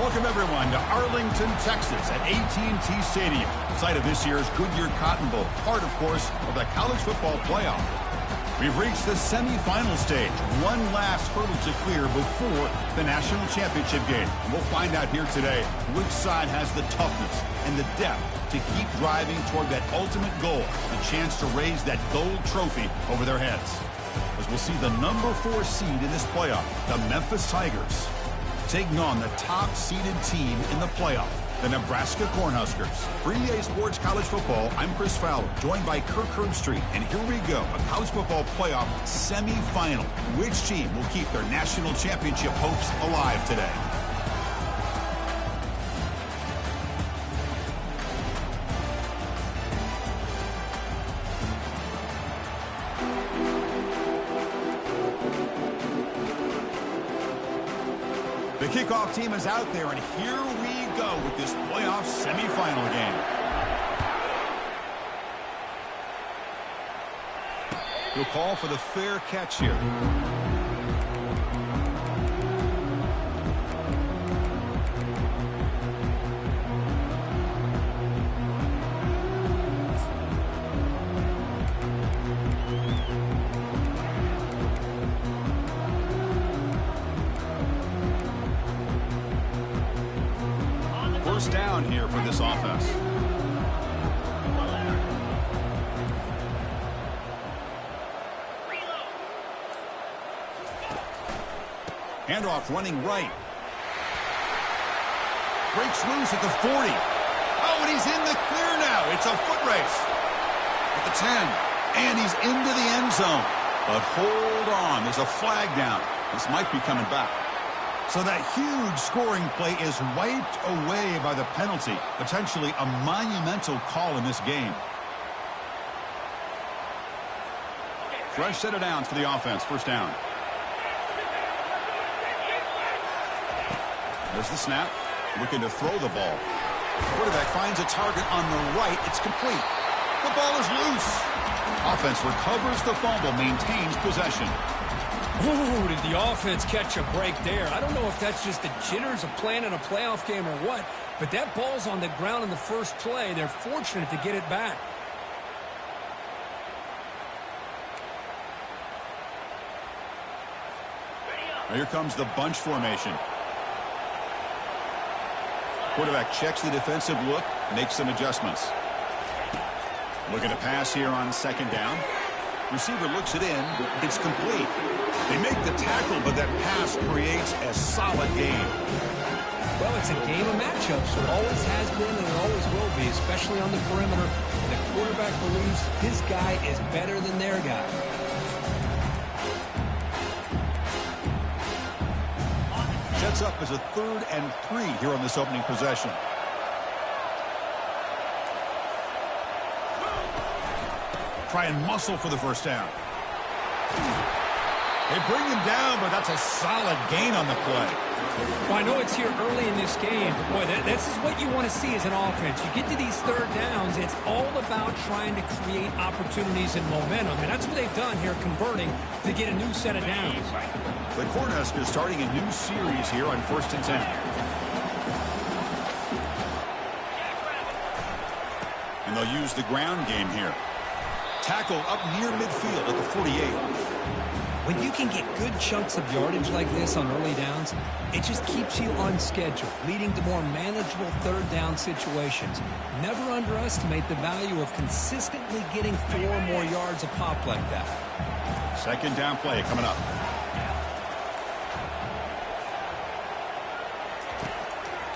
Welcome, everyone, to Arlington, Texas at AT&T Stadium, site of this year's Goodyear Cotton Bowl, part, of course, of the college football playoff. We've reached the semifinal stage, one last hurdle to clear before the national championship game. And we'll find out here today which side has the toughness and the depth to keep driving toward that ultimate goal, the chance to raise that gold trophy over their heads. As we'll see the number 4 seed in this playoff, the Memphis Tigers, taking on the top-seeded team in the playoff, the Nebraska Cornhuskers. For EA Sports College Football, I'm Chris Fowler, joined by Kirk Herbstreit. And here we go, a college football playoff semifinal. Which team will keep their national championship hopes alive today? The kickoff team is out there, and here we go with this playoff semifinal game. He'll call for the fair catch here. First down here for this offense. Handoff running right. Breaks loose at the 40. Oh, and he's in the clear now. It's a foot race. At the 10. And he's into the end zone. But hold on. There's a flag down. This might be coming back. So that huge scoring play is wiped away by the penalty. Potentially a monumental call in this game. Fresh set of downs for the offense. First down. There's the snap. Looking to throw the ball. Quarterback finds a target on the right. It's complete. The ball is loose. Offense recovers the fumble, maintains possession. Ooh, did the offense catch a break there? I don't know if that's just the jitters of playing in a playoff game or what, but that ball's on the ground in the first play. They're fortunate to get it back. Now here comes the bunch formation. Quarterback checks the defensive look, makes some adjustments. Looking to pass here on second down. Receiver looks it in. It's complete. They make the tackle, but that pass creates a solid game. Well, it's a game of matchups. It always has been and it always will be, especially on the perimeter. The quarterback believes his guy is better than their guy. Sets up as a 3rd and 3 here on this opening possession. Try and muscle for the first down. They bring him down, but that's a solid gain on the play. Well, I know it's here early in this game, but boy, this is what you want to see as an offense. You get to these third downs, it's all about trying to create opportunities and momentum, and that's what they've done here, converting to get a new set of downs. The Cornhuskers starting a new series here on 1st and 10. And they'll use the ground game here. Tackle up near midfield at the 48. When you can get good chunks of yardage like this on early downs, it just keeps you on schedule, leading to more manageable third down situations. Never underestimate the value of consistently getting 4 more yards a pop like that. Second down play coming up.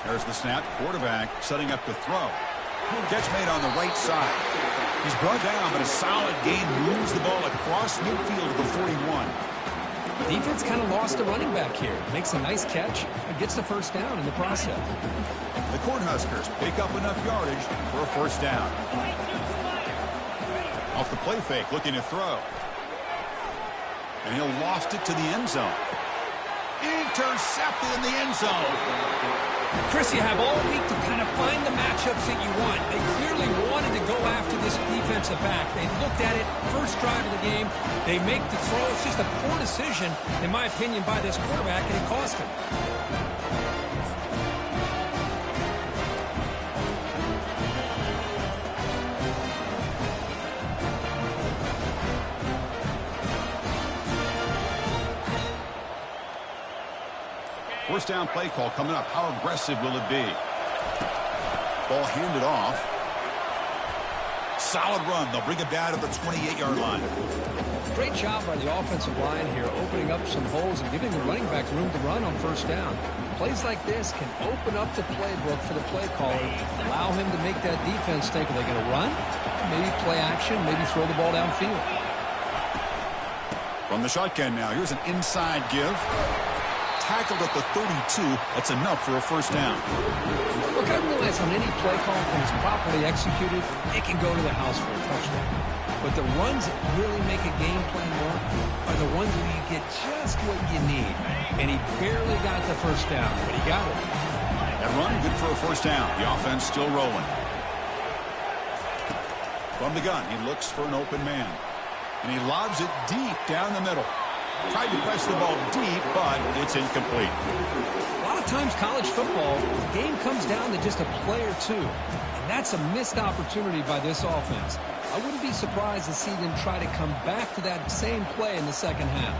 There's the snap. Quarterback setting up to throw. Catch made on the right side. He's brought down, but a solid gain moves the ball across midfield to the 41. Defense kind of lost a running back here. Makes a nice catch and gets the first down in the process. The Cornhuskers pick up enough yardage for a first down. Off the play fake, looking to throw. And he'll loft it to the end zone. Intercepted in the end zone. Chris, you have all week to kind of find the matchups that you want. They clearly wanted to go after this defensive back. They looked at it first drive of the game. They make the throw. It's just a poor decision, in my opinion, by this quarterback, and it cost him. First down play call coming up. How aggressive will it be? Ball handed off. Solid run. They'll bring it down to the 28-yard line. Great job by the offensive line here, opening up some holes and giving the running back room to run on first down. Plays like this can open up the playbook for the play caller, allow him to make that defense think, are they going to run? Maybe play action, maybe throw the ball downfield. From the shotgun now, here's an inside give. Tackled at the 32. That's enough for a first down. Look, I realize on any play call, when it's properly executed, it can go to the house for a touchdown. But the runs that really make a game plan work are the ones where you get just what you need. And he barely got the first down, but he got it. That run, good for a first down. The offense still rolling. From the gun, he looks for an open man. And he lobs it deep down the middle. Tried to press the ball deep, but it's incomplete. A lot of times college football, the game comes down to just a play or two. And that's a missed opportunity by this offense. I wouldn't be surprised to see them try to come back to that same play in the second half.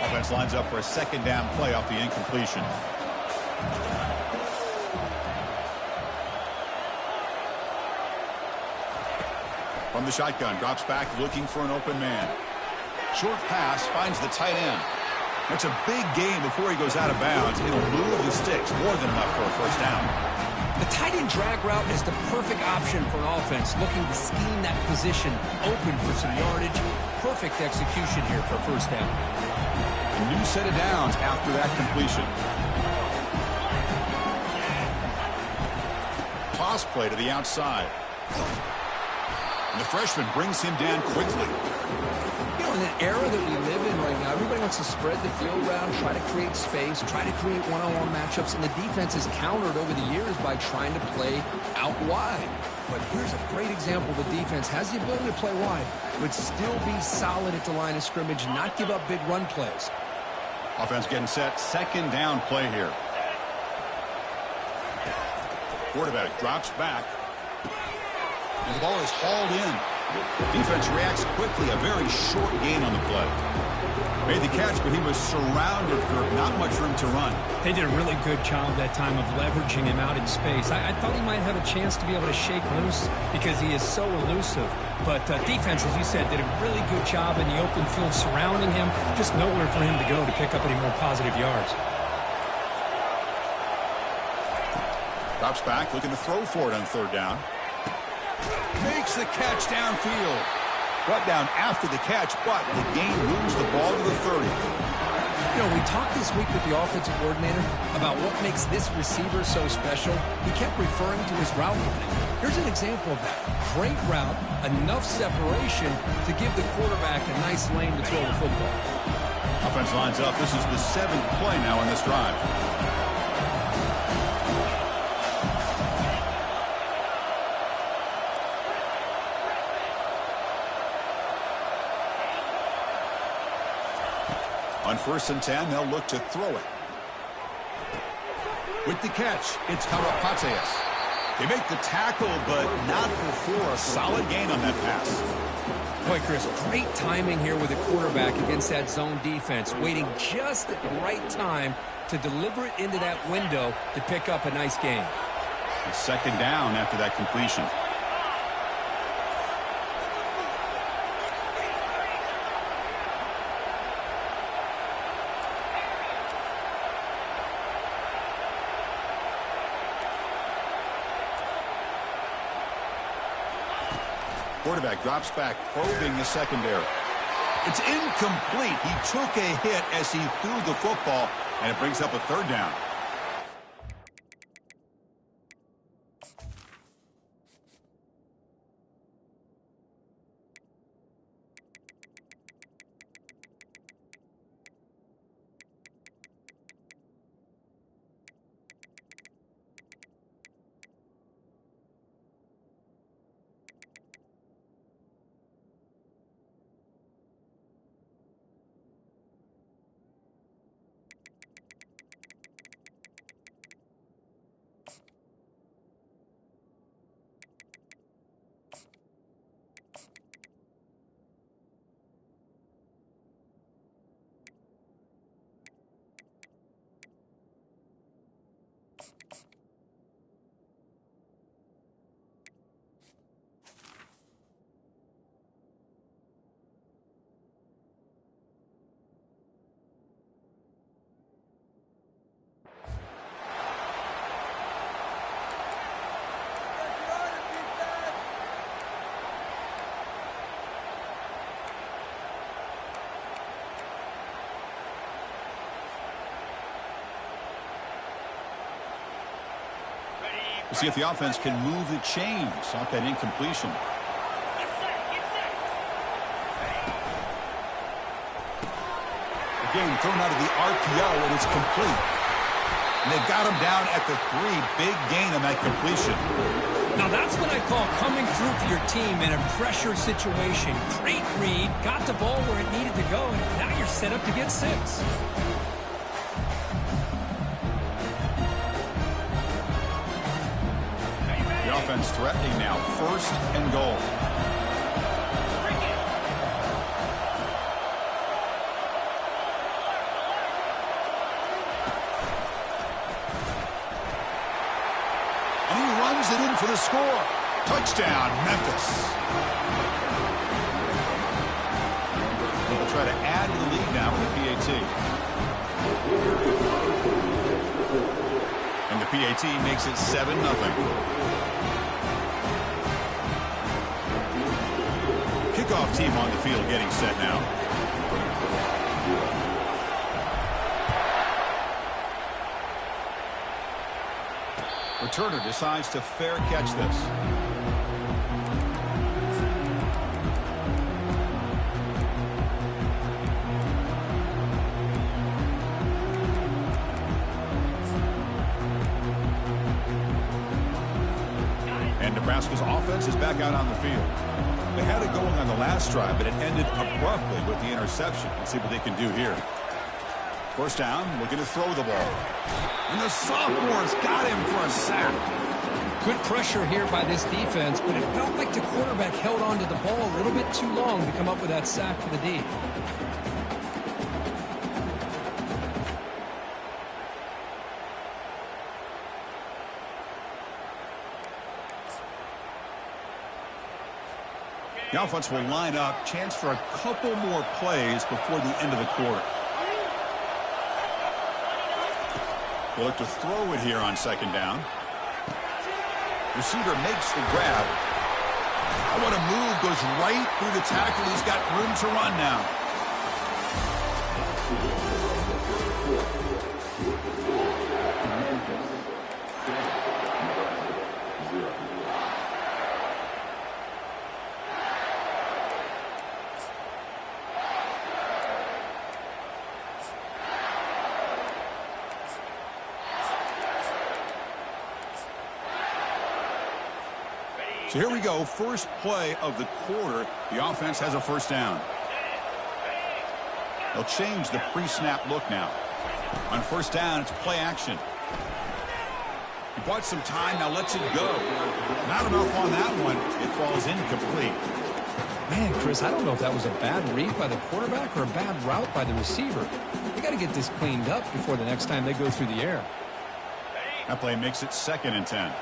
Offense lines up for a second down play off the incompletion. From the shotgun, drops back looking for an open man. Short pass, finds the tight end. That's a big gain before he goes out of bounds. It'll move the sticks, more than enough for a first down. The tight end drag route is the perfect option for an offense looking to scheme that position open for some yardage. Perfect execution here for a first down. A new set of downs after that completion. Toss play to the outside. And the freshman brings him down quickly. You know, in an era that we live in right now, everybody wants to spread the field around, try to create space, try to create one-on-one matchups, and the defense has countered over the years by trying to play out wide. But here's a great example. The defense has the ability to play wide, but still be solid at the line of scrimmage, not give up big run plays. Offense getting set. Second down play here. Quarterback drops back. And the ball is hauled in. Defense reacts quickly. A very short gain on the play. Made the catch, but he was surrounded for not much room to run. They did a really good job that time of leveraging him out in space. I thought he might have a chance to be able to shake loose because he is so elusive. But defense, as you said, did a really good job in the open field surrounding him. Just nowhere for him to go to pick up any more positive yards. Drops back, looking to throw for it on third down. Makes the catch downfield. Brought down after the catch, but the gain moves the ball to the 30. You know, we talked this week with the offensive coordinator about what makes this receiver so special. He kept referring to his route running. Here's an example of that. Great route, enough separation to give the quarterback a nice lane to throw the football. Offense lines up. This is the 7th play now in this drive. On 1st and 10, they'll look to throw it. With the catch, it's Karapateas. They make the tackle, but not before a solid gain on that pass. Boy, Chris, great timing here with the quarterback against that zone defense, waiting just at the right time to deliver it into that window to pick up a nice gain. A second down after that completion. Quarterback drops back, probing the secondary. It's incomplete. He took a hit as he threw the football, and it brings up a third down. We'll see if the offense can move the chains off that incompletion. Again, thrown out of the RPO, and it's complete. And they got him down at the 3. Big gain on that completion. Now that's what I call coming through for your team in a pressure situation. Great read, got the ball where it needed to go, and now you're set up to get 6. The offense threatening now, 1st and goal. And he runs it in for the score. Touchdown, Memphis. They'll try to add to the lead now with the PAT. And the PAT makes it 7-0. Kickoff team on the field getting set now. Returner decides to fair catch this. And Nebraska's offense is back out on the field. They had it going on the last drive, but it ended abruptly with the interception. Let's see what they can do here. First down, looking to throw the ball. And the sophomore's got him for a sack. Good pressure here by this defense, but it felt like the quarterback held on to the ball a little bit too long to come up with that sack for the D. The offense will line up. Chance for a couple more plays before the end of the quarter. They'll look to throw it here on 2nd down. Receiver makes the grab. Oh, what a move. Goes right through the tackle. He's got room to run now. So here we go, first play of the quarter. The offense has a first down. They'll change the pre-snap look now. On first down, it's play action. He bought some time, now lets it go. Not enough on that one. It falls incomplete. Man, Chris, I don't know if that was a bad read by the quarterback or a bad route by the receiver. They got to get this cleaned up before the next time they go through the air. That play makes it 2nd and 10.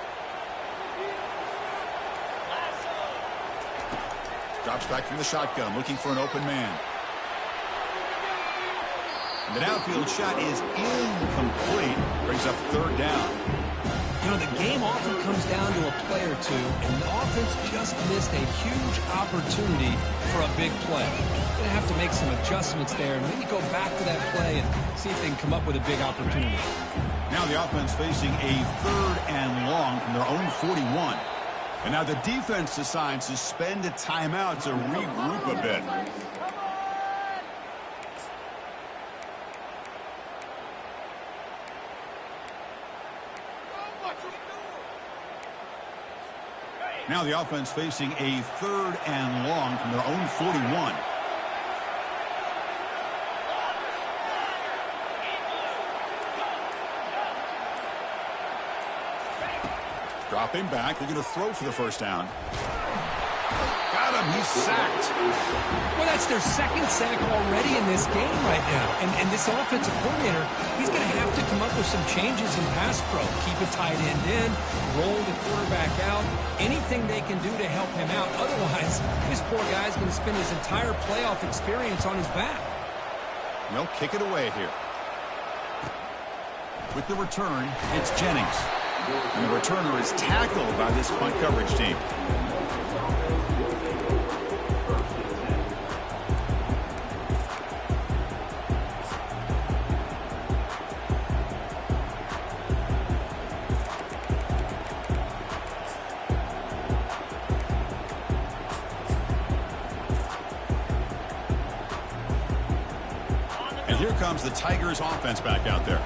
Drops back from the shotgun, looking for an open man. And the downfield shot is incomplete. Brings up 3rd down. You know, the game often comes down to a play or two, and the offense just missed a huge opportunity for a big play. They're going to have to make some adjustments there and maybe go back to that play and see if they can come up with a big opportunity. Now the offense facing a 3rd and long from their own 41. And now the defense decides to spend a timeout to regroup a bit. Now the offense facing a 3rd and long from their own 41. Dropping back, they're going to throw for the first down. Got him, he's sacked. Well, that's their 2nd sack already in this game right now. And this offensive coordinator, he's going to have to come up with some changes in pass pro. Keep a tight end in, roll the quarterback out, anything they can do to help him out. Otherwise, this poor guy's going to spend his entire playoff experience on his back. And they'll kick it away here. With the return, it's Jennings. And the returner is tackled by this punt coverage team. comes the Tigers offense back out there.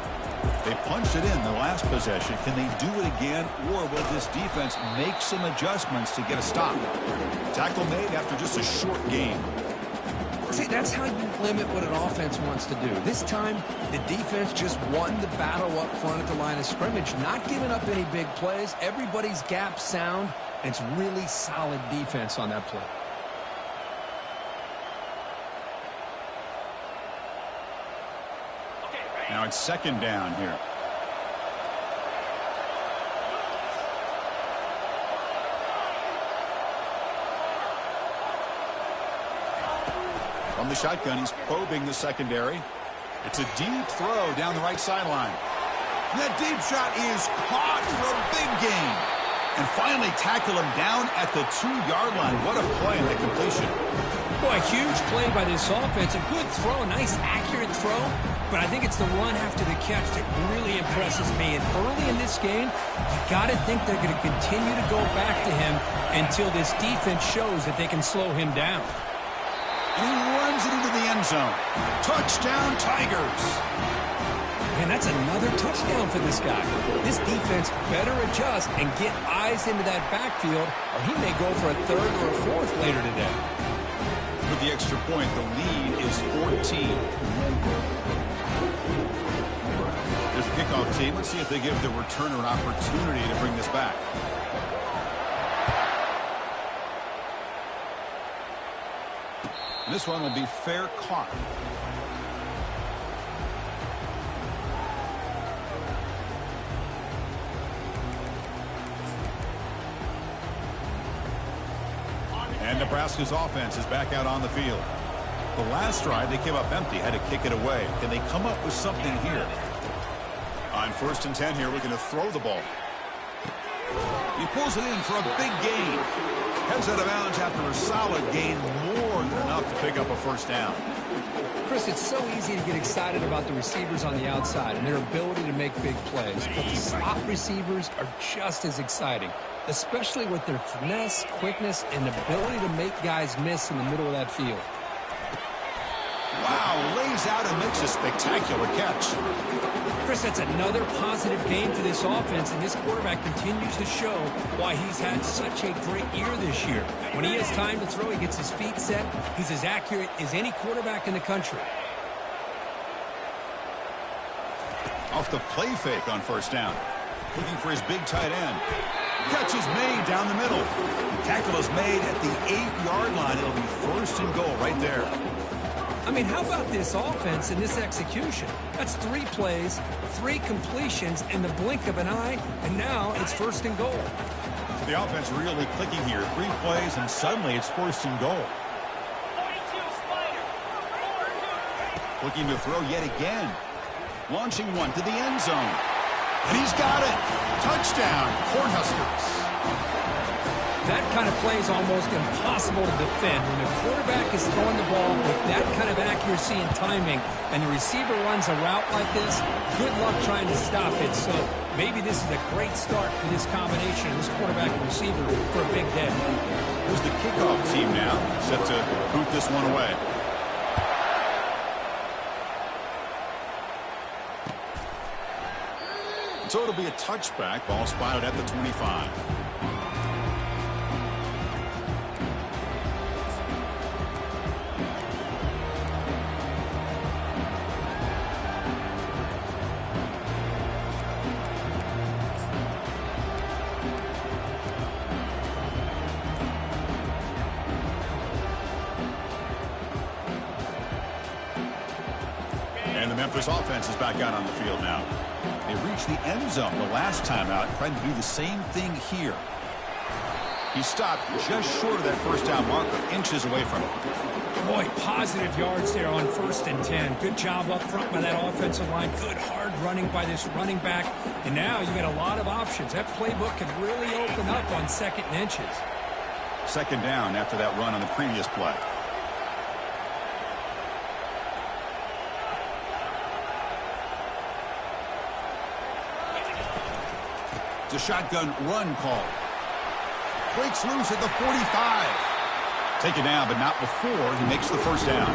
They punched it in the last possession. Can they do it again, or will this defense make some adjustments to get a stop? Tackle made after just a short gain. See, that's how you limit what an offense wants to do. This time, the defense just won the battle up front at the line of scrimmage, not giving up any big plays. Everybody's gap sound, and it's really solid defense on that play. Now it's second down here. From the shotgun, he's probing the secondary. It's a deep throw down the right sideline. That deep shot is caught for a big gain. And finally tackle him down at the 2-yard line. What a play and a completion. Boy, a huge play by this offense. A good throw, a nice accurate throw. But I think it's the run after the catch that really impresses me. And early in this game, you got to think they're going to continue to go back to him until this defense shows that they can slow him down. And he runs it into the end zone. Touchdown, Tigers. And that's another touchdown for this guy. This defense better adjust and get eyes into that backfield, or he may go for a third or a fourth later today. With the extra point, the lead is 14. There's a kickoff team. Let's see if they give the returner an opportunity to bring this back. And this one will be fair caught. And Nebraska's offense is back out on the field. The last drive, they came up empty, had to kick it away. Can they come up with something here? On 1st and 10 here, we're going to throw the ball. He pulls it in for a big gain. Heads out of bounds after a solid gain, more than enough to pick up a first down. Chris, it's so easy to get excited about the receivers on the outside and their ability to make big plays. But the slot receivers are just as exciting, especially with their finesse, quickness, and ability to make guys miss in the middle of that field. Wow, lays out and makes a spectacular catch. Chris, that's another positive game for this offense, and this quarterback continues to show why he's had such a great year this year. When he has time to throw, he gets his feet set. He's as accurate as any quarterback in the country. Off the play fake on 1st down. Looking for his big tight end. Catch is made down the middle. Tackle is made at the 8-yard line. It'll be 1st and goal right there. I mean, how about this offense and this execution? That's 3 plays, 3 completions in the blink of an eye, and now it's 1st and goal. The offense really clicking here. 3 plays, and suddenly it's 1st and goal. Looking to throw yet again. Launching one to the end zone. And he's got it. Touchdown, Cornhuskers. That kind of play is almost impossible to defend. When the quarterback is throwing the ball with that kind of accuracy and timing, and the receiver runs a route like this, good luck trying to stop it. So maybe this is a great start for this combination, this quarterback and receiver, for a big day. Here's the kickoff team now, set to boot this one away. So it'll be a touchback. Ball spotted at the 25. And the Memphis offense is back out on the field now. They reached the end zone the last time out, trying to do the same thing here. He stopped just short of that 1st down marker, inches away from it. Boy, positive yards there on 1st and 10. Good job up front by that offensive line. Good hard running by this running back. And now you got a lot of options. That playbook can really open up on 2nd and inches. 2nd down after that run on the previous play. It's a shotgun run call. Breaks loose at the 45. Take it down, but not before he makes the first down.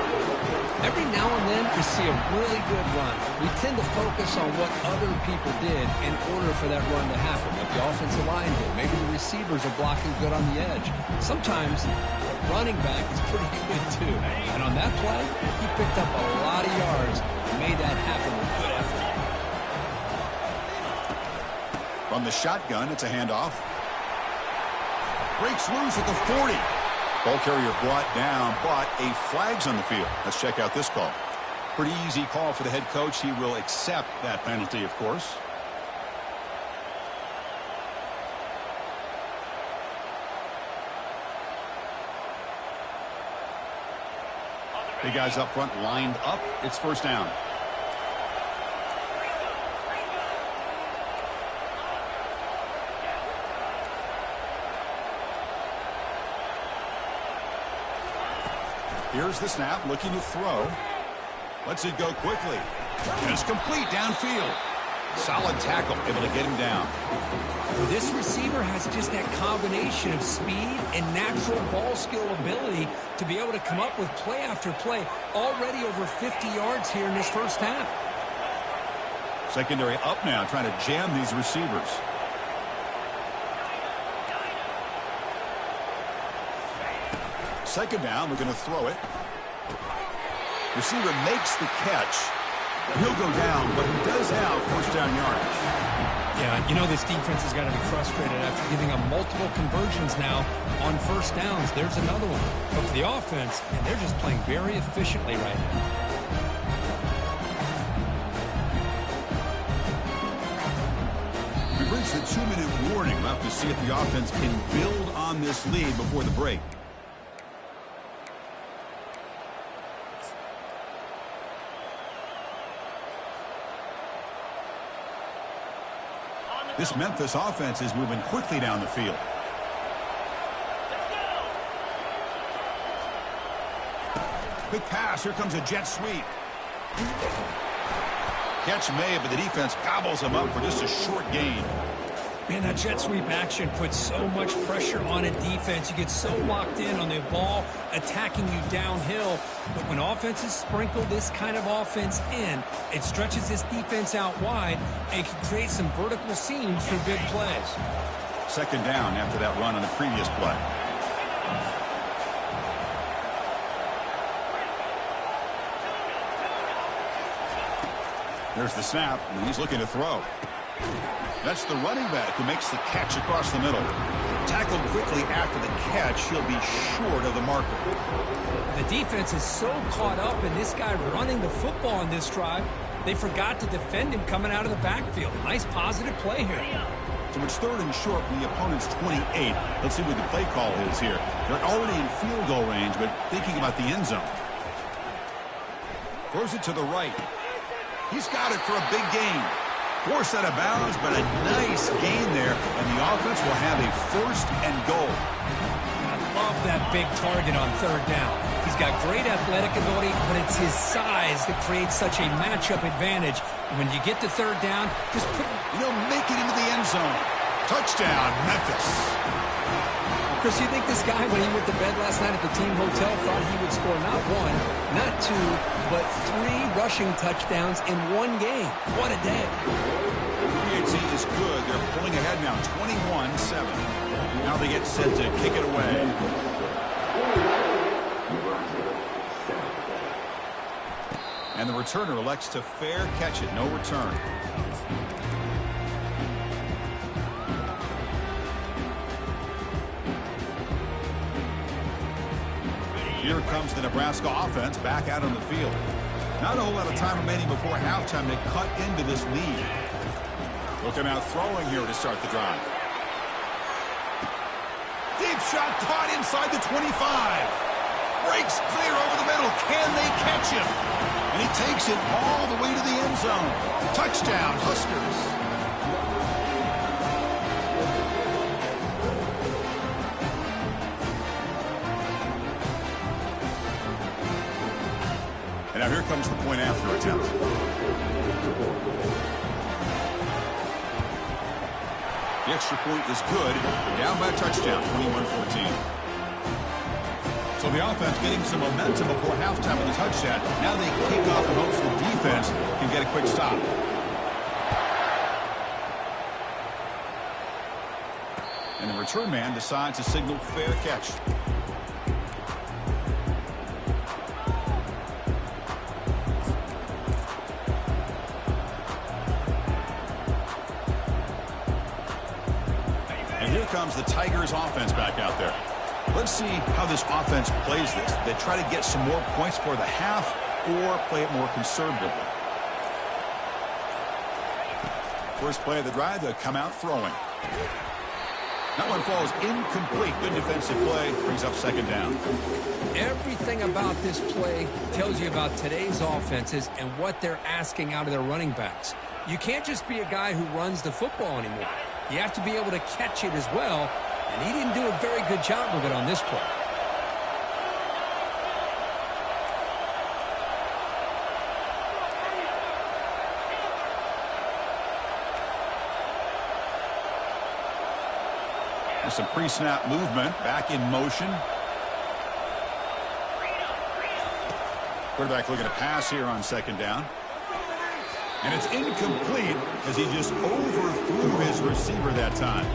Every now and then, you see a really good run. We tend to focus on what other people did in order for that run to happen, what the offensive line did. Maybe the receivers are blocking good on the edge. Sometimes the running back is pretty good, too. And on that play, he picked up a lot of yards and made that happen with good effort. From the shotgun, it's a handoff. Breaks loose at the 40. Ball carrier brought down, but a flag's on the field. Let's check out this call. Pretty easy call for the head coach. He will accept that penalty, of course. Big guys up front lined up. It's first down. Here's the snap, looking to throw. Lets it go quickly. And it's complete downfield. Solid tackle, able to get him down. This receiver has just that combination of speed and natural ball skill ability to be able to come up with play after play. Already over 50 yards here in this first half. Secondary up now, trying to jam these receivers. Second down, we're going to throw it. Receiver makes the catch. He'll go down, but he does have first down yardage. Yeah, you know this defense has got to be frustrated after giving up multiple conversions now on first downs. There's another one. But for the offense, and they're just playing very efficiently right now. We've reached the 2-minute warning. We'll have to see if the offense can build on this lead before the break. This Memphis offense is moving quickly down the field. Quick pass. Here comes a jet sweep. Catch made, but the defense gobbles him up for just a short gain. Man, that jet sweep action puts so much pressure on a defense. You get so locked in on the ball attacking you downhill. But when offenses sprinkle this kind of offense in, it stretches this defense out wide and can create some vertical seams through big plays. Second down after that run on the previous play. There's the snap, and he's looking to throw. That's the running back who makes the catch across the middle. Tackled quickly after the catch, he'll be short of the marker. The defense is so caught up in this guy running the football on this drive, they forgot to defend him coming out of the backfield. Nice positive play here. So it's third and short from the opponent's 28. Let's see what the play call is here. They're already in field goal range, but thinking about the end zone. Throws it to the right. He's got it for a big gain. Forced out of bounds, but a nice gain there, and the offense will have a first and goal. I love that big target on third down. He's got great athletic ability, but it's his size that creates such a matchup advantage. And when you get to third down, just make it into the end zone. Touchdown, Memphis. Chris, you think this guy, when he went to bed last night at the team hotel, thought he would score not one, not two, but 3 rushing touchdowns in one game? What a day. PHC is good. They're pulling ahead now, 21-7. Now they get set to kick it away. And the returner elects to fair catch it. No return. Here comes the Nebraska offense back out on the field. Not a whole lot of time remaining before halftime to cut into this lead. Looking out throwing here to start the drive. Deep shot caught inside the 25. Breaks clear over the middle. Can they catch him? And he takes it all the way to the end zone. Touchdown, Huskers. Now here comes the point after attempt. The extra point is good. Down by a touchdown, 21-14. So the offense getting some momentum before halftime with a touchdown. Now they kick off in hopes the defense can get a quick stop. And the return man decides to signal fair catch. And here comes the Tigers offense back out there. Let's see how this offense plays this. They try to get some more points for the half or play it more conservatively. First play of the drive, they come out throwing. That one falls incomplete. Good defensive play. Brings up second down. Everything about this play tells you about today's offenses and what they're asking out of their running backs. You can't just be a guy who runs the football anymore. You have to be able to catch it as well. And he didn't do a very good job of it on this play. There's some pre-snap movement. Back in motion. Quarterback looking to pass here on second down. And it's incomplete as he just overthrew his receiver that time.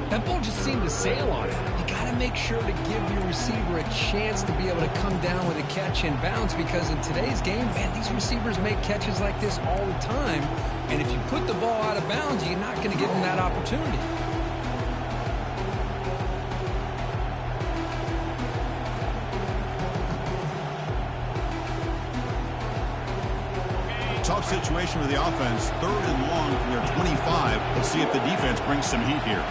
That ball just seemed to sail on it. You got to make sure to give your receiver a chance to be able to come down with a catch and bounce, because in today's game, man, these receivers make catches like this all the time. And if you put the ball out of bounds, you're not going to give them that opportunity. Tough situation with the offense. Third and long from their 25. Let's see if the defense brings some heat here.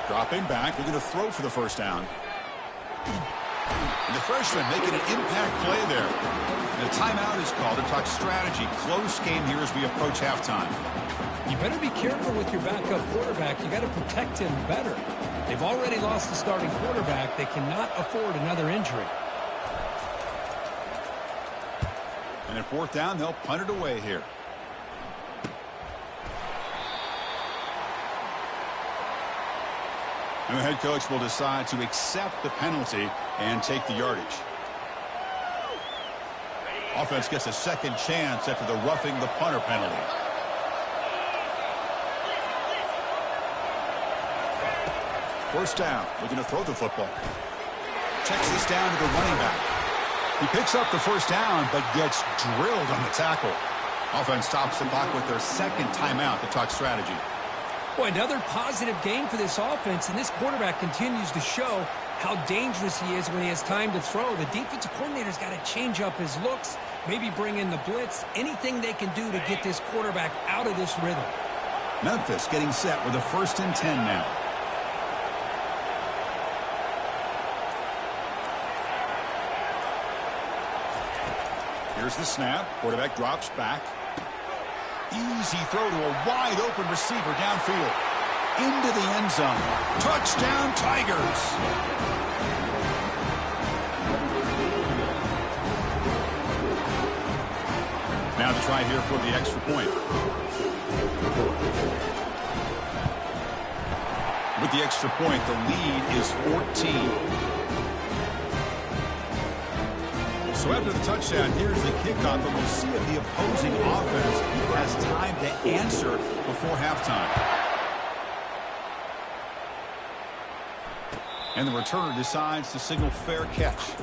Dropping back, looking to throw for the first down. And the freshman making an impact play there. And a timeout is called to talk strategy. Close game here as we approach halftime. You better be careful with your backup quarterback. You got to protect him better. They've already lost the starting quarterback. They cannot afford another injury. And at fourth down, they'll punt it away here. And the head coach will decide to accept the penalty and take the yardage. Offense gets a second chance after the roughing the punter penalty. First down, looking to throw the football. Checks this down to the running back. He picks up the first down, but gets drilled on the tackle. Offense stops the clock with their second timeout to talk strategy. Boy, another positive game for this offense, and this quarterback continues to show how dangerous he is when he has time to throw. The defensive coordinator's got to change up his looks, maybe bring in the blitz, anything they can do to get this quarterback out of this rhythm. Memphis getting set with a 1st and 10 now. Here's the snap. Quarterback drops back. Easy throw to a wide-open receiver downfield. Into the end zone. Touchdown, Tigers. Now to try here for the extra point. With the extra point, the lead is 14. So after the touchdown, here's the kickoff, and we'll see if the opposing offense has time to answer before halftime. And the returner decides to signal fair catch.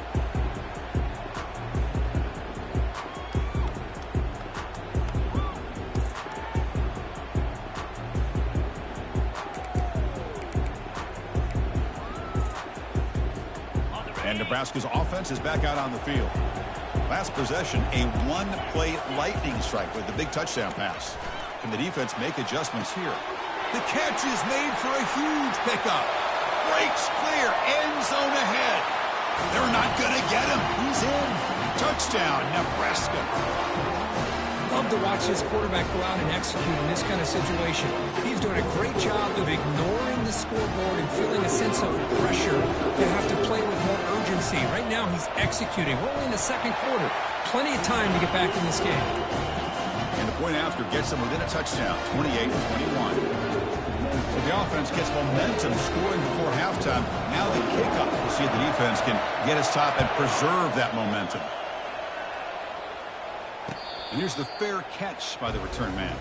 And Nebraska's offense is back out on the field. Last possession, a one-play lightning strike with the big touchdown pass. Can the defense make adjustments here? The catch is made for a huge pickup. Breaks clear, end zone ahead. They're not going to get him. He's in. Touchdown, Nebraska. Love to watch this quarterback go out and execute in this kind of situation. He's doing a great job of ignoring the scoreboard and feeling a sense of pressure to have to play with more urgency. Right now, he's executing. We're only in the second quarter. Plenty of time to get back in this game. And the point after gets them within a touchdown, 28-21. So the offense gets momentum scoring before halftime. Now the kickoff. We'll see if the defense can get a stop and preserve that momentum. And here's the fair catch by the return man.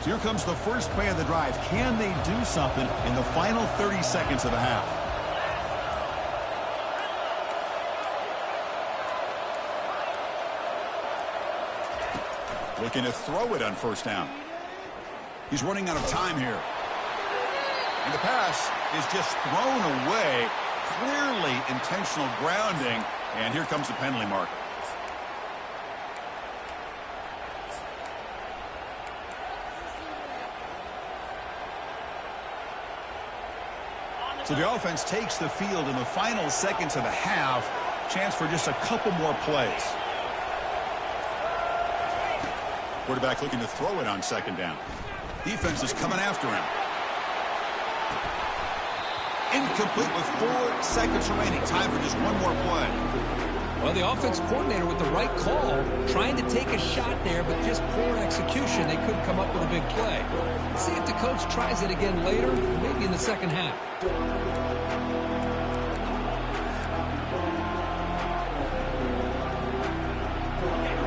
Here comes the first play of the drive. Can they do something in the final 30 seconds of the half? Looking to throw it on first down. He's running out of time here. And the pass is just thrown away. Clearly intentional grounding. And here comes the penalty mark. So the offense takes the field in the final seconds of the half. Chance for just a couple more plays. Quarterback looking to throw it on second down. Defense is coming after him. Incomplete with 4 seconds remaining. Time for just one more play. Well, the offense coordinator with the right call, trying to take a shot there, but just poor execution. They couldn't come up with a big play. Let's see if the coach tries it again later, maybe in the second half.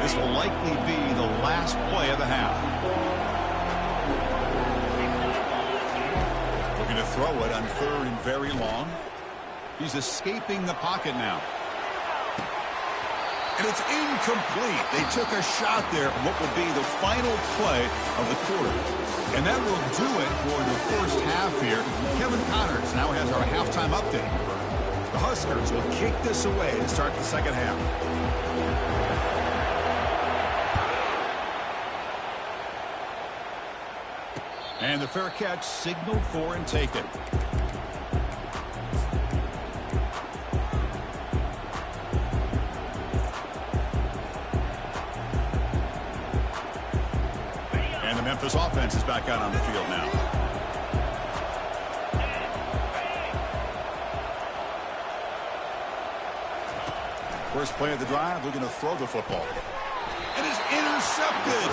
This will likely be the last play of the half. Looking to throw it on third and very long. He's escaping the pocket now. And it's incomplete. They took a shot there on what would be the final play of the quarter. And that will do it for the first half here. Kevin Connors now has our halftime update. The Huskers will kick this away to start the second half. And the fair catch signaled for and taken. And the Memphis offense is back out on the field now. First play of the drive, looking to throw the football. And it's intercepted.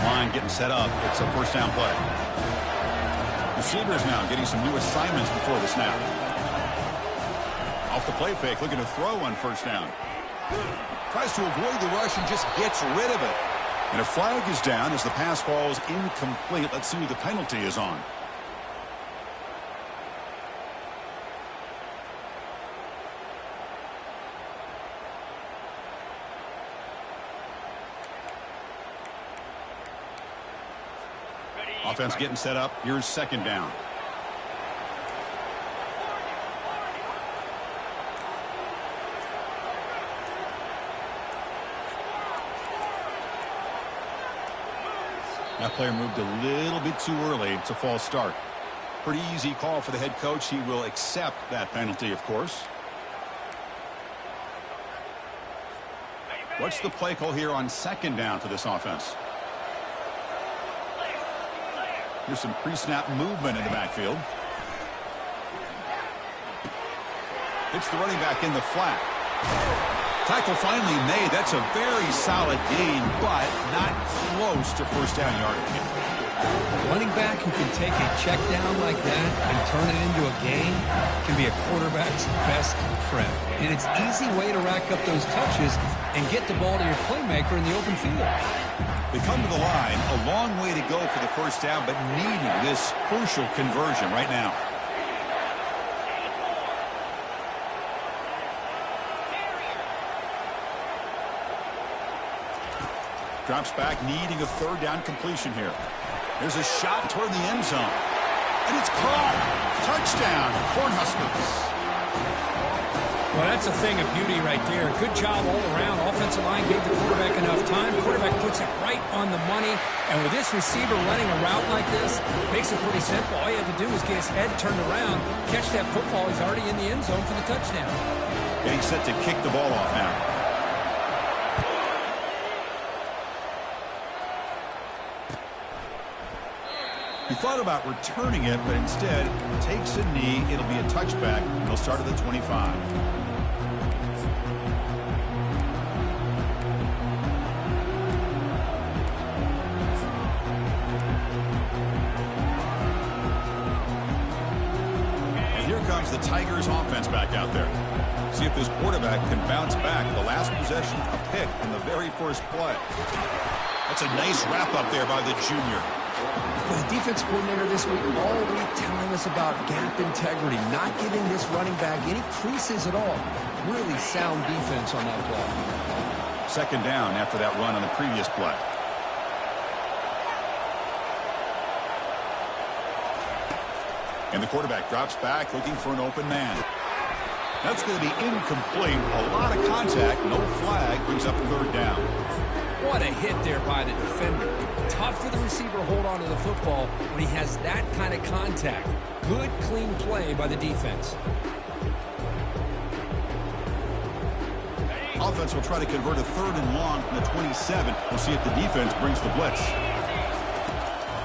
Line getting set up. It's a first down play. Receivers now getting some new assignments before the snap. Off the play fake, looking to throw on first down. Tries to avoid the rush and just gets rid of it. And a flag is down as the pass falls incomplete. Let's see who the penalty is on. Offense getting set up. Here's second down. That player moved a little bit too early. It's a false start. Pretty easy call for the head coach. He will accept that penalty, of course. What's the play call here on second down for this offense? Here's some pre-snap movement in the backfield. Hits the running back in the flat. Tackle finally made. That's a very solid gain, but not close to first down yardage. Running back who can take a check down like that and turn it into a gain can be a quarterback's best friend. And it's an easy way to rack up those touches and get the ball to your playmaker in the open field. They come to the line, a long way to go for the first down, but needing this crucial conversion right now. Drops back, needing a third down completion here. There's a shot toward the end zone. And it's caught. Touchdown, Cornhuskers. Well, that's a thing of beauty right there. Good job all around. Offensive line gave the quarterback enough time. Quarterback puts it right on the money. And with this receiver running a route like this, makes it pretty simple. All you have to do is get his head turned around, catch that football. He's already in the end zone for the touchdown. Getting set to kick the ball off now. He thought about returning it, but instead takes a knee. It'll be a touchback. He'll start at the 25. And here comes the Tigers offense back out there. See if this quarterback can bounce back. The last possession, a pick in the very first play. That's a nice wrap up there by the junior. The defense coordinator this week all week telling us about gap integrity, not giving this running back any creases at all. Really sound defense on that play. Second down after that run on the previous play. And the quarterback drops back looking for an open man. That's going to be incomplete. A lot of contact, no flag, brings up third down. What a hit there by the defender. Tough for the receiver to hold on to the football when he has that kind of contact. Good, clean play by the defense. Offense will try to convert a third and long from the 27. We'll see if the defense brings the blitz.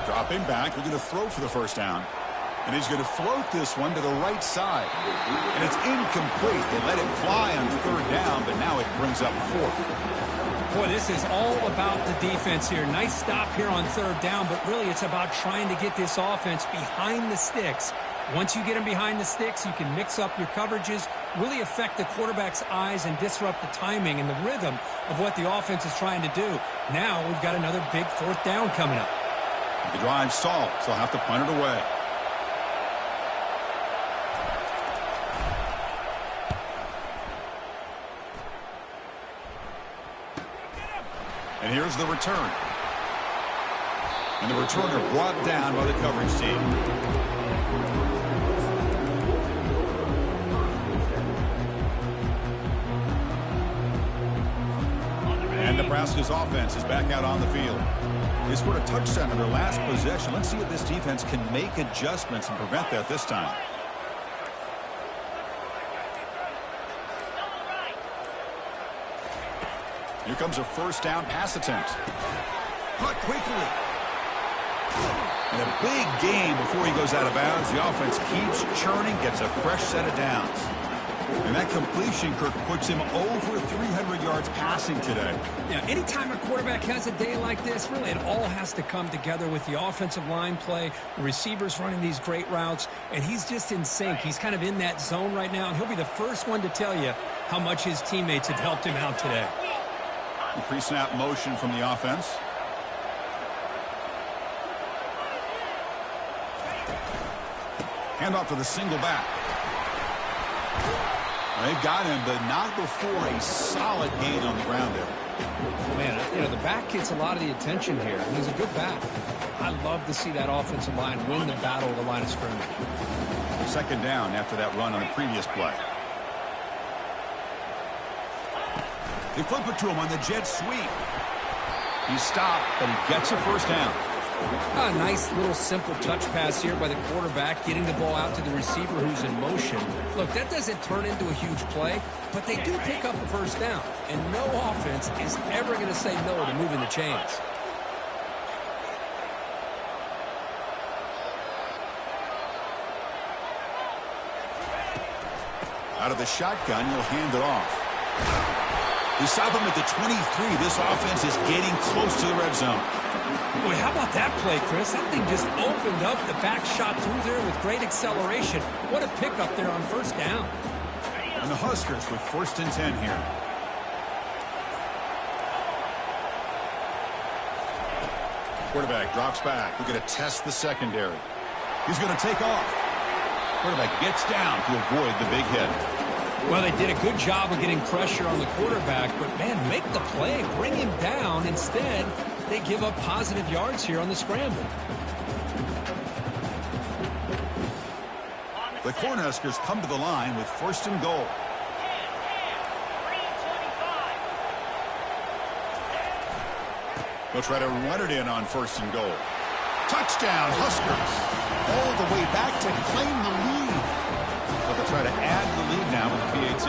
Dropping back, looking to throw for the first down. And he's going to float this one to the right side. And it's incomplete. They let it fly on third down, but now it brings up fourth. Boy, this is all about the defense here. Nice stop here on third down, but really it's about trying to get this offense behind the sticks. Once you get them behind the sticks, you can mix up your coverages, really affect the quarterback's eyes and disrupt the timing and the rhythm of what the offense is trying to do. Now we've got another big fourth down coming up. The drive stalled, so they'll have to punt it away. And here's the return. And the returner brought down by the coverage team. And Nebraska's offense is back out on the field. They scored a touchdown in their last possession. Let's see if this defense can make adjustments and prevent that this time. Here comes a first down pass attempt. Caught quickly. And a big gain before he goes out of bounds. The offense keeps churning, gets a fresh set of downs. And that completion, Kirk, puts him over 300 yards passing today. Yeah, anytime a quarterback has a day like this, really it all has to come together with the offensive line play, the receivers running these great routes, and he's just in sync. He's kind of in that zone right now, and he'll be the first one to tell you how much his teammates have helped him out today. Pre-snap motion from the offense. Handoff to the single back. They've got him, but not before a solid gain on the ground there. Man, you know, the back gets a lot of the attention here. He's a good back. I love to see that offensive line win the battle of the line of scrimmage. Second down after that run on the previous play. They flip it to him on the jet sweep. He stopped, but he gets a first down. A nice little simple touch pass here by the quarterback, getting the ball out to the receiver who's in motion. Look, that doesn't turn into a huge play, but they do pick up a first down. And no offense is ever going to say no to moving the chains. Out of the shotgun, he'll hand it off. They stop him at the 23. This offense is getting close to the red zone. Boy, how about that play, Chris? That thing just opened up. The back shot through there with great acceleration. What a pickup there on first down. And the Huskers with first and 10 here. Quarterback drops back. We're going to test the secondary. He's going to take off. Quarterback gets down to avoid the big hit. Well, they did a good job of getting pressure on the quarterback, but, man, make the play. Bring him down. Instead, they give up positive yards here on the scramble. The Cornhuskers come to the line with first and goal. He'll try to run it in on 1st and goal. Touchdown, Huskers. All the way back to claim the lead. But they'll try to add the lead now with the PAT.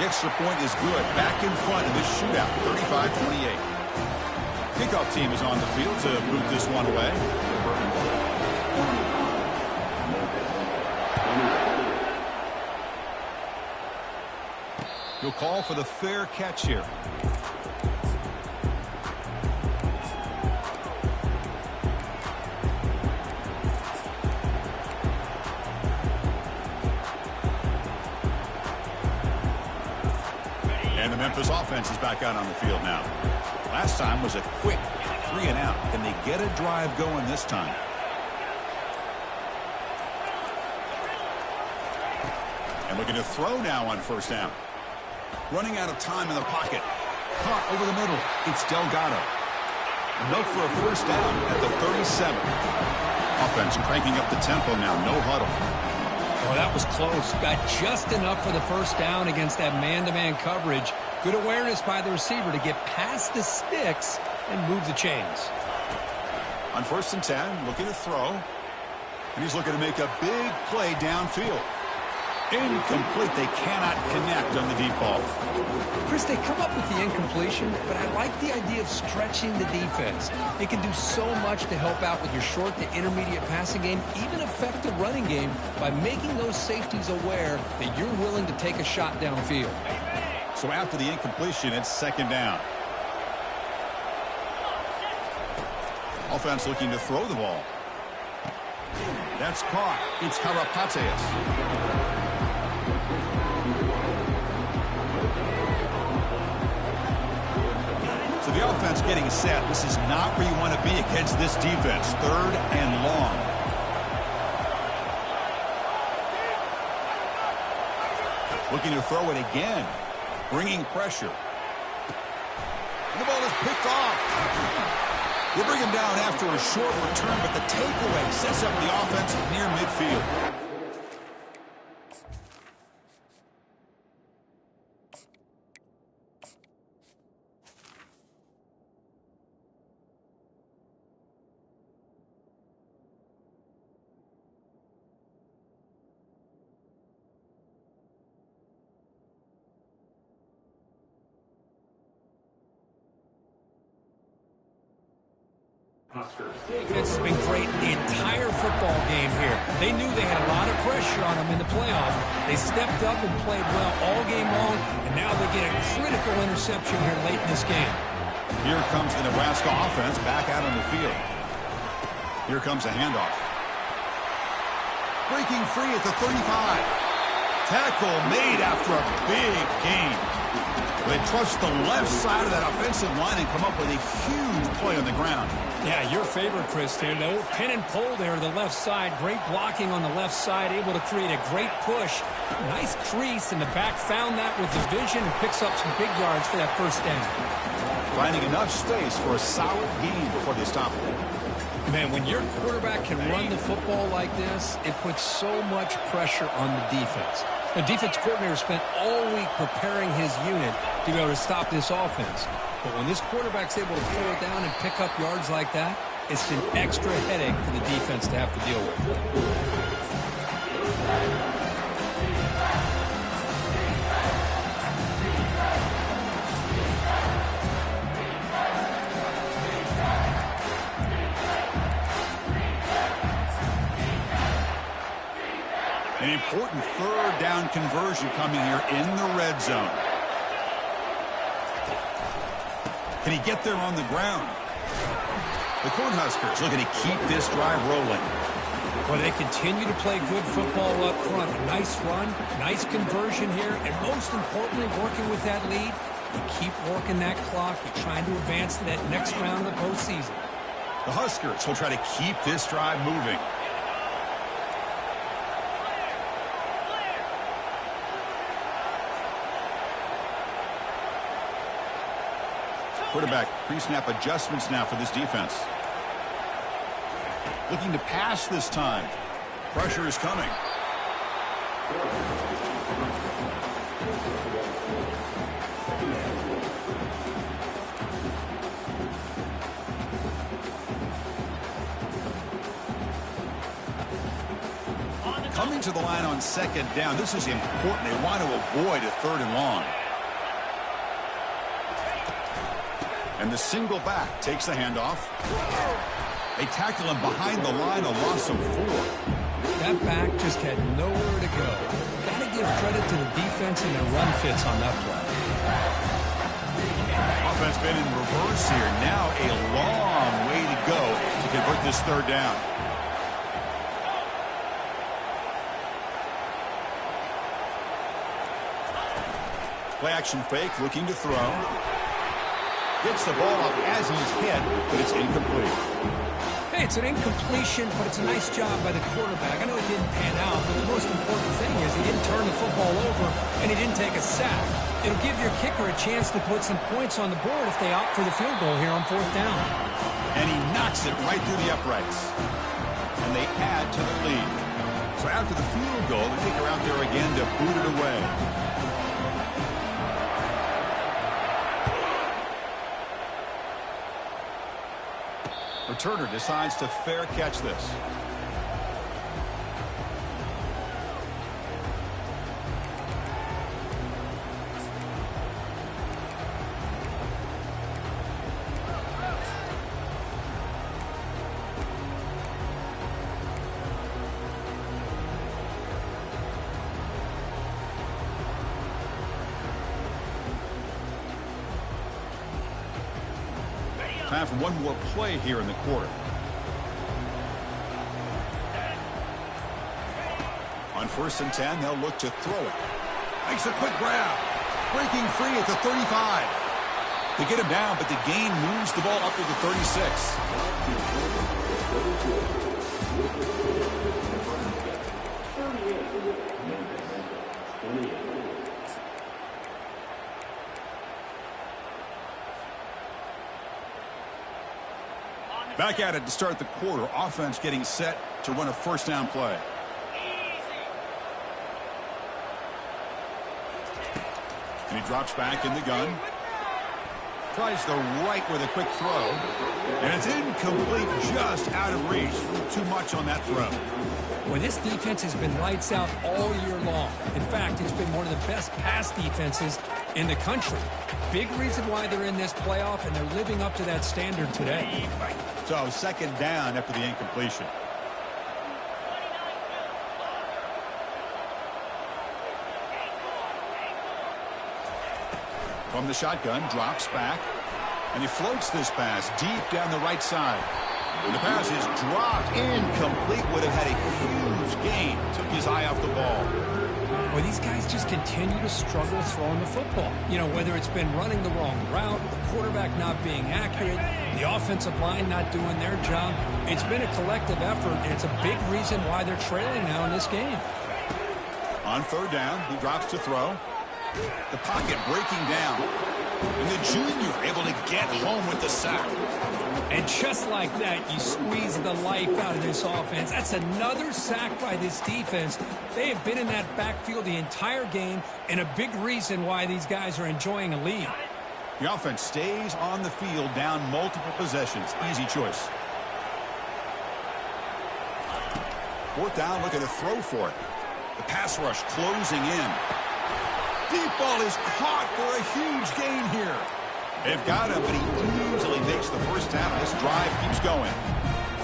The extra point is good. Back in front of this shootout, 35-28. Kickoff team is on the field to boot this one away. He'll call for the fair catch here. And the Memphis offense is back out on the field now. Last time was a quick 3 and out. Can they get a drive going this time? And looking to throw now on 1st down. Running out of time in the pocket. Caught over the middle. It's Delgado. Enough for a 1st down at the 37. Offense cranking up the tempo now. No huddle. Oh, that was close. Got just enough for the 1st down against that man-to-man coverage. Good awareness by the receiver to get past the sticks and move the chains. On 1st and 10, looking to throw. And he's looking to make a big play downfield. Incomplete. They cannot connect on the deep ball. Chris, they come up with the incompletion, but I like the idea of stretching the defense. It can do so much to help out with your short to intermediate passing game, even affect the running game by making those safeties aware that you're willing to take a shot downfield. So after the incompletion, it's 2nd down. Offense looking to throw the ball. That's caught. It's Karapateas. So the offense getting set. This is not where you want to be against this defense. 3rd and long. Looking to throw it again. Bringing pressure. And the ball is picked off. They bring him down after a short return, but the takeaway sets up the offense near midfield. Defense has been great the entire football game here. They knew they had a lot of pressure on them in the playoff. They stepped up and played well all game long, and now they get a critical interception here late in this game. Here comes the Nebraska offense back out on the field. Here comes a handoff. Breaking free at the 35. Tackle made after a big gain. They trust the left side of that offensive line and come up with a huge play on the ground. Yeah, your favorite, Chris, there. The old pin and pull there to the left side. Great blocking on the left side, able to create a great push. Nice crease in the back. Found that with the vision and picks up some big yards for that 1st down. Finding enough space for a solid gain before they stop it. Man, when your quarterback can run the football like this, it puts so much pressure on the defense. The defense coordinator spent all week preparing his unit to be able to stop this offense. But when this quarterback's able to pull it down and pick up yards like that, it's an extra headache for the defense to have to deal with. An important 3rd down conversion coming here in the red zone. Can he get there on the ground? The Cornhuskers looking to keep this drive rolling. Well, they continue to play good football up front. Nice run, nice conversion here, and most importantly, working with that lead, you keep working that clock. You're trying to advance to that next round of the postseason. The Huskers will try to keep this drive moving. Quarterback pre-snap adjustments now for this defense. Looking to pass this time. Pressure is coming. Coming to the line on second down, this is important. They want to avoid a 3rd and long. And the single back takes the handoff. They tackle him behind the line, a loss of 4. That back just had nowhere to go. Got to give credit to the defense and their run fits on that play. Offense been in reverse here. Now a long way to go to convert this 3rd down. Play action fake, looking to throw. Gets the ball up as he's hit, but it's incomplete. Hey, it's an incompletion, but it's a nice job by the quarterback. I know it didn't pan out, but the most important thing is he didn't turn the football over, and he didn't take a sack. It'll give your kicker a chance to put some points on the board if they opt for the field goal here on 4th down. And he knocks it right through the uprights. And they add to the lead. So after the field goal, the kicker out there again to boot it away. Returner decides to fair catch this. Time for one more play here in the quarter. On 1st and 10, they'll look to throw it. Makes a quick grab. Breaking free at the 35. They get him down, but the gain moves the ball up to the 36. Back at it to start the quarter. Offense getting set to run a 1st down play. And he drops back in the gun. Tries the right with a quick throw. And it's incomplete, just out of reach. Too much on that throw. Well, this defense has been lights out all year long. In fact, it's been one of the best pass defenses in the country. Big reason why they're in this playoff, and they're living up to that standard today. So 2nd down after the incompletion. From the shotgun, drops back, and he floats this pass deep down the right side. And the pass is dropped, incomplete. Would have had a huge gain. Took his eye off the ball. Well, these guys just continue to struggle throwing the football. You know, whether it's been running the wrong route, the quarterback not being accurate, the offensive line not doing their job. It's been a collective effort, and it's a big reason why they're trailing now in this game. On 3rd down, he drops to throw. The pocket breaking down. And the junior able to get home with the sack. And just like that, you squeeze the life out of this offense. That's another sack by this defense. They have been in that backfield the entire game, and a big reason why these guys are enjoying a lead. The offense stays on the field, down multiple possessions. Easy choice. 4th down, looking to throw for it. The pass rush closing in. Deep ball is caught for a huge gain here. They've got him, but he easily makes the 1st down. This drive keeps going.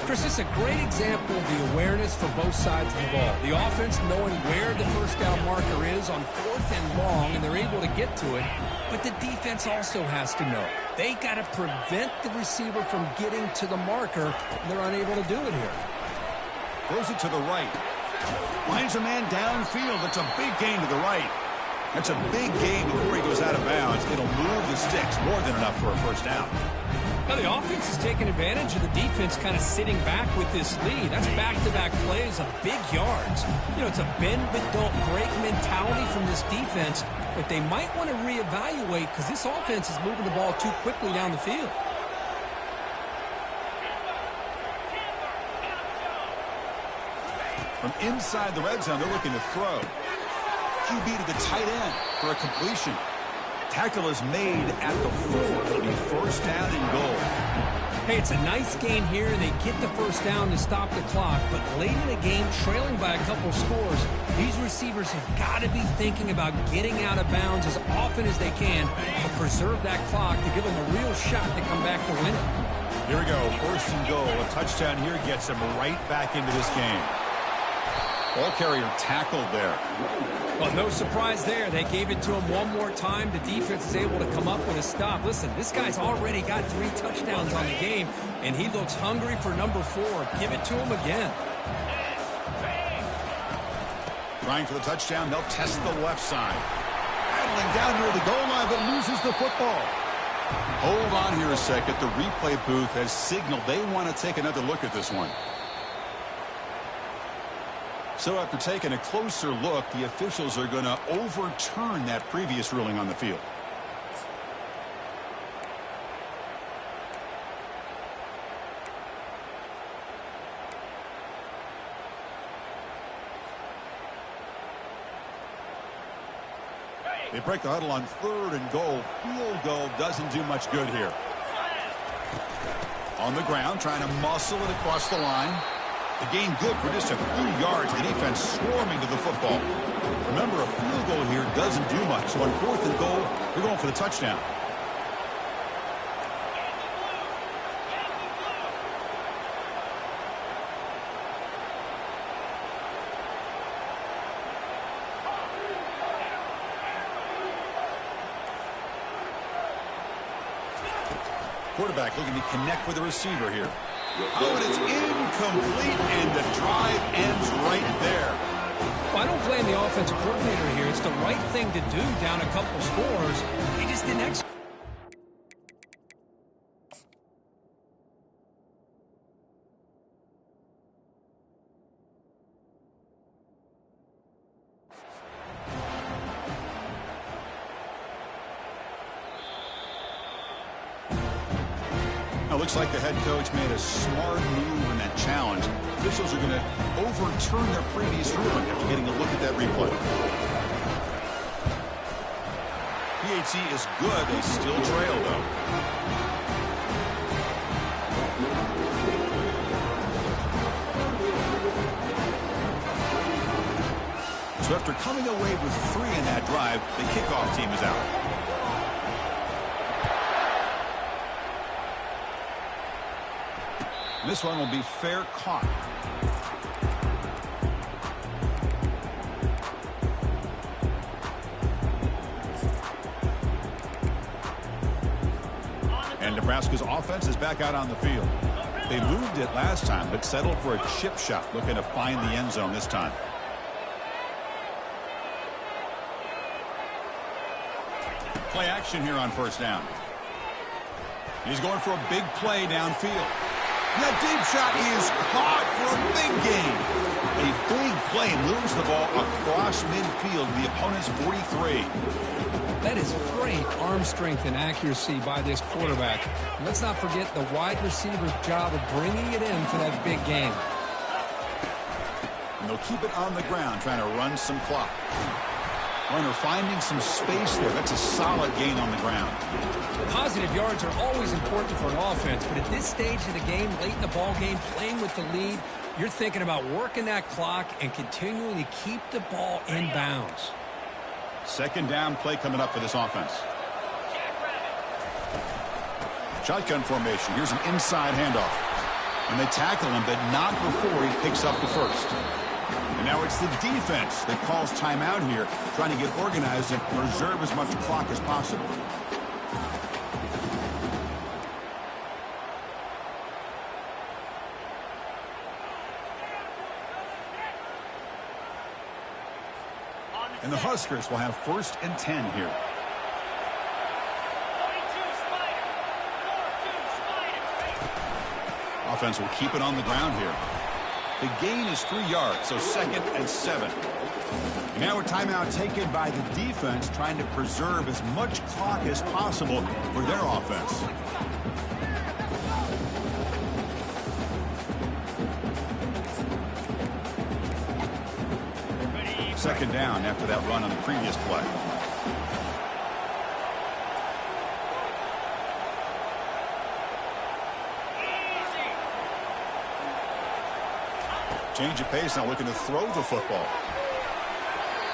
Chris, this is a great example of the awareness for both sides of the ball. The offense knowing where the 1st down marker is on 4th and long, and they're able to get to it. But the defense also has to know. They got to prevent the receiver from getting to the marker, and they're unable to do it here. Throws it to the right. Finds a man downfield. It's a big gain to the right. That's a big gain before he goes out of bounds. It'll move the sticks, more than enough for a 1st down. Now the offense is taking advantage of the defense kind of sitting back with this lead. That's back-to-back plays of big yards. You know, it's a bend but don't break mentality from this defense, but they might want to reevaluate because this offense is moving the ball too quickly down the field. From inside the red zone, they're looking to throw. QB to the tight end for a completion. Tackle is made at the 4. It'll be 1st down and goal. Hey, it's a nice gain here, and they get the first down to stop the clock. But late in the game, trailing by a couple scores, these receivers have got to be thinking about getting out of bounds as often as they can to preserve that clock to give them a real shot to come back to win it. Here we go, first and goal. A touchdown here gets them right back into this game. Ball carrier tackled there. Well, no surprise there. They gave it to him one more time. The defense is able to come up with a stop. Listen, this guy's already got 3 touchdowns on the game, and he looks hungry for number 4. Give it to him again. Trying for the touchdown, they'll test the left side. Battling down near the goal line, but loses the football. Hold on here a second. The replay booth has signaled they want to take another look at this one. So after taking a closer look, the officials are going to overturn that previous ruling on the field. They break the huddle on 3rd and goal. Field goal doesn't do much good here. On the ground, trying to muscle it across the line. The gain good for just a few yards. The defense swarming to the football. Remember, a field goal here doesn't do much. So on 4th and goal, they're going for the touchdown. Quarterback looking to connect with the receiver here. Oh, and it's incomplete, and the drive ends right there. Well, I don't blame the offensive coordinator here. It's the right thing to do down a couple scores. He just didn't execute. Looks like the head coach made a smart move in that challenge. Officials are going to overturn their previous ruling after getting a look at that replay. PHC is good. They still trail, though. So after coming away with 3 in that drive, the kickoff team is out. This one will be fair caught. And Nebraska's offense is back out on the field. They moved it last time, but settled for a chip shot, looking to find the end zone this time. Play action here on 1st down. He's going for a big play downfield. That deep shot is caught for a big gain. A big play moves the ball across midfield, the opponent's 43. That is great arm strength and accuracy by this quarterback. Let's not forget the wide receiver's job of bringing it in for that big gain. And they'll keep it on the ground, trying to run some clock. Runner finding some space there. That's a solid gain on the ground. Positive yards are always important for an offense, but at this stage of the game, late in the ball game, playing with the lead, you're thinking about working that clock and continuing to keep the ball in bounds. 2nd down play coming up for this offense. Shotgun formation. Here's an inside handoff. And they tackle him, but not before he picks up the first. And now it's the defense that calls timeout here, trying to get organized and preserve as much clock as possible. And the Huskers will have 1st and 10 here. Offense will keep it on the ground here. The gain is 3 yards, so 2nd and 7. And now a timeout taken by the defense, trying to preserve as much clock as possible for their offense. Second down after that run on the previous play. Change of pace, now looking to throw the football.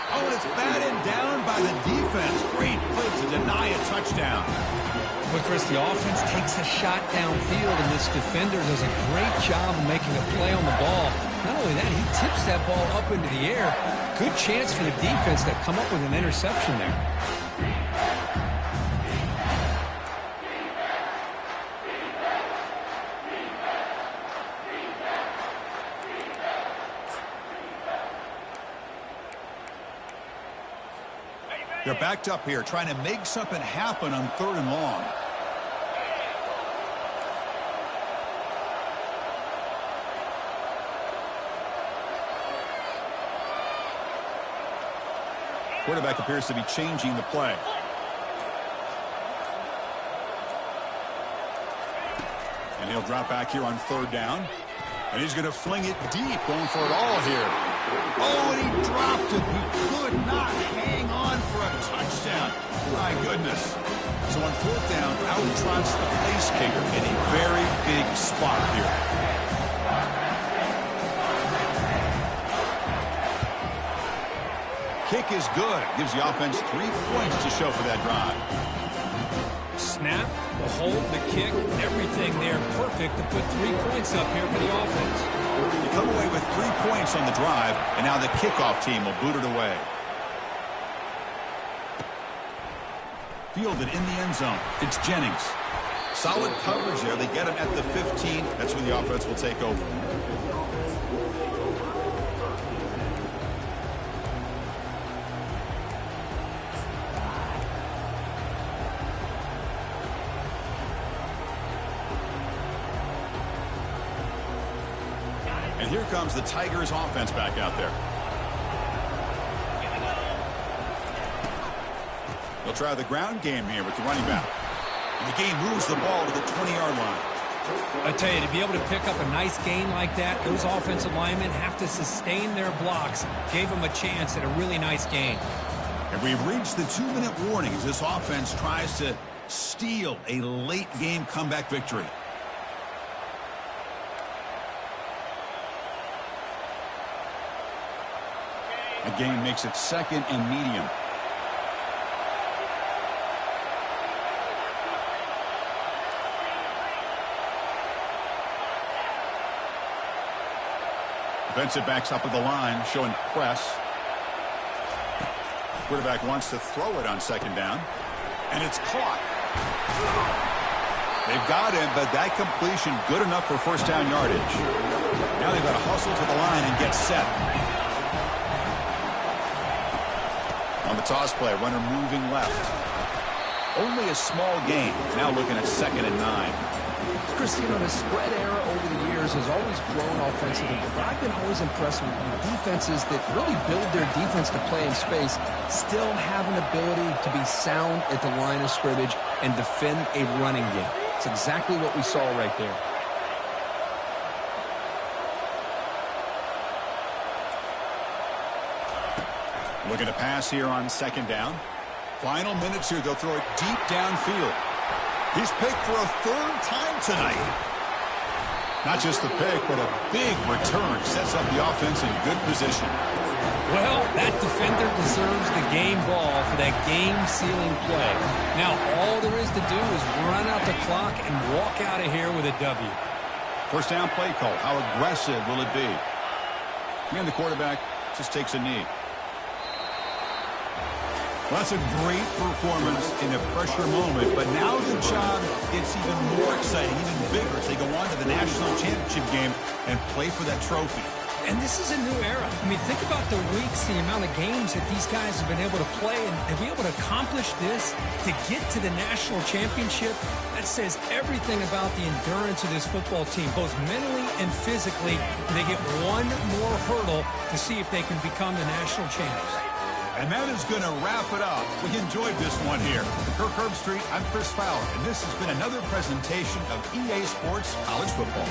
Oh, and it's batted down by the defense. Great play to deny a touchdown. But Chris, the offense takes a shot downfield, and this defender does a great job of making a play on the ball. Not only that, he tips that ball up into the air. Good chance for the defense to come up with an interception there. They're backed up here, trying to make something happen on 3rd and long. Quarterback appears to be changing the play. And he'll drop back here on 3rd down. And he's going to fling it deep, going for it all here. Oh, and he dropped it. He could not hang on for a touchdown. My goodness. So on 4th down, out trots the place kicker in a very big spot here. Kick is good. Gives the offense 3 points to show for that drive. Snap, the hold, the kick, everything there perfect to put 3 points up here for the offense. You come away with 3 points on the drive, and now the kickoff team will boot it away. Fielded in the end zone. It's Jennings. Solid coverage there. They get him at the 15. That's when the offense will take over. And here comes the Tigers offense back out there. They'll try the ground game here with the running back. And the game moves the ball to the 20-yard line. I tell you, to be able to pick up a nice gain like that, those offensive linemen have to sustain their blocks. Gave them a chance at a really nice gain. And we've reached the 2-minute warning as this offense tries to steal a late game comeback victory. The game makes it 2nd and medium. Defensive backs up at the line, showing press. Quarterback wants to throw it on 2nd down. And it's caught. They've got him, but that completion good enough for 1st down yardage. Now they've got to hustle to the line and get set. On the toss play, runner moving left. Only a small gain. Now looking at 2nd and 9. Chris, you know, the spread era over the years has always grown offensively, but I've been always impressed with defenses that really build their defense to play in space, still have an ability to be sound at the line of scrimmage and defend a running game. It's exactly what we saw right there. Looking to pass here on 2nd down. Final minutes here. They'll throw it deep downfield. He's picked for a 3rd time tonight. Not just the pick, but a big return. Sets up the offense in good position. Well, that defender deserves the game ball for that game-sealing play. Now, all there is to do is run out the clock and walk out of here with a W. 1st down play call. How aggressive will it be? And the quarterback just takes a knee. Well, that's a great performance in a pressure moment, but now the job gets even more exciting, even bigger as they go on to the national championship game and play for that trophy. And this is a new era. I mean, think about the weeks, the amount of games that these guys have been able to play, and to be able to accomplish this, to get to the national championship, that says everything about the endurance of this football team, both mentally and physically. They get one more hurdle to see if they can become the national champs. And that is going to wrap it up. We enjoyed this one here. For Kirk Herbstreit, I'm Chris Fowler, and this has been another presentation of EA Sports College Football.